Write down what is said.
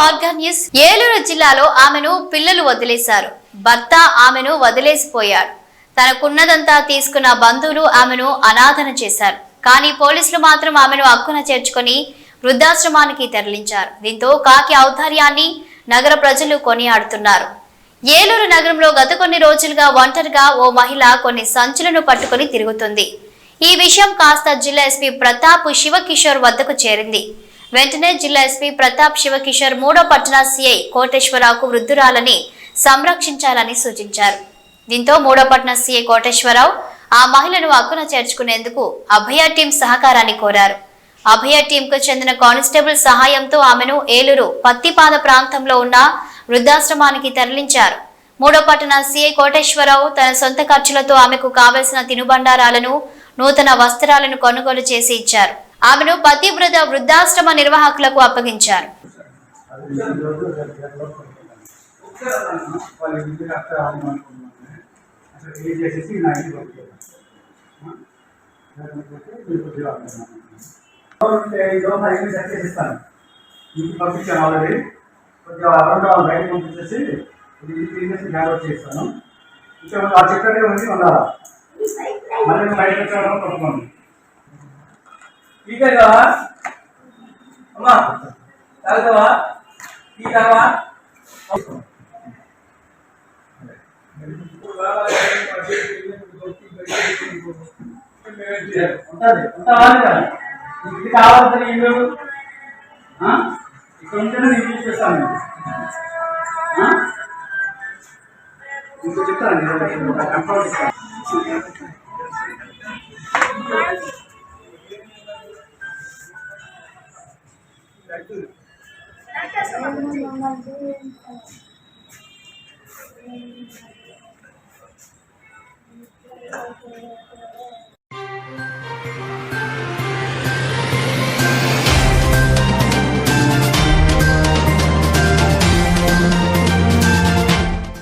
Organ news. Eluru జిల్లాలో ఆమెను పిల్లలు వదిలేశారు. భర్త ఆమెను వదిలేసిపోయాడు. తనకున్నదంతా తీసుకున్న బంధువులు ఆమెను అనాథన చేశారు. కానీ పోలీసులు మాత్రం ఆమెను హక్కున చేర్చుకొని వృద్ధాశ్రమానికి తరలించారు. దీంతో కాకి ఔదార్యాన్ని నగర ప్రజలు కొనియాడుతున్నారు. ఏలూరు నగరంలో గత కొన్ని రోజులుగా ఒంటరిగా ఓ మహిళ కొన్ని సంచులను పట్టుకుని తిరుగుతుంది. ఈ విషయం కాస్త జిల్లా ఎస్పీ ప్రతాప్ శివకిషోర్ వద్దకు చేరింది. వెంటనే జిల్లా ఎస్పీ ప్రతాప్ శివకిషోర్ 3వ పట్టణ సిఐ కోటేశ్వరరావుకు వృద్ధురాలని సంరక్షించాలని సూచించారు. దీంతో 3వ పట్టణ సిఐ కోటేశ్వరరావు ఆ మహిళను హక్కున చేర్చుకునేందుకు అభయ టీం సహకారాన్ని కోరారు. అభయ టీంకు చెందిన కానిస్టేబుల్ సహాయంతో ఆమెను ఏలూరు పత్తిపాద ప్రాంతంలో ఉన్న వృద్ధాశ్రమానికి తరలించారు. 3వ పట్టణ సిఐ కోటేశ్వరరావు తన సొంత ఖర్చులతో ఆమెకు కావలసిన తినుబండారాలను, నూతన వస్త్రాలను కొనుగోలు చేసి ఇచ్చారు. ఆమెను పతివ్రత వృద్ధాశ్రమ నిర్వాహకులకు అప్పగించారు. అమ్మా తాగుతావా? టీ తాగవా? ఇది కావాల్సిన ఇల్లు ఇక్కడ ఉంటేనే నేను చూపిస్తాను. ఇంకో చెప్తాను కంట్రోల్ ఇస్తాను.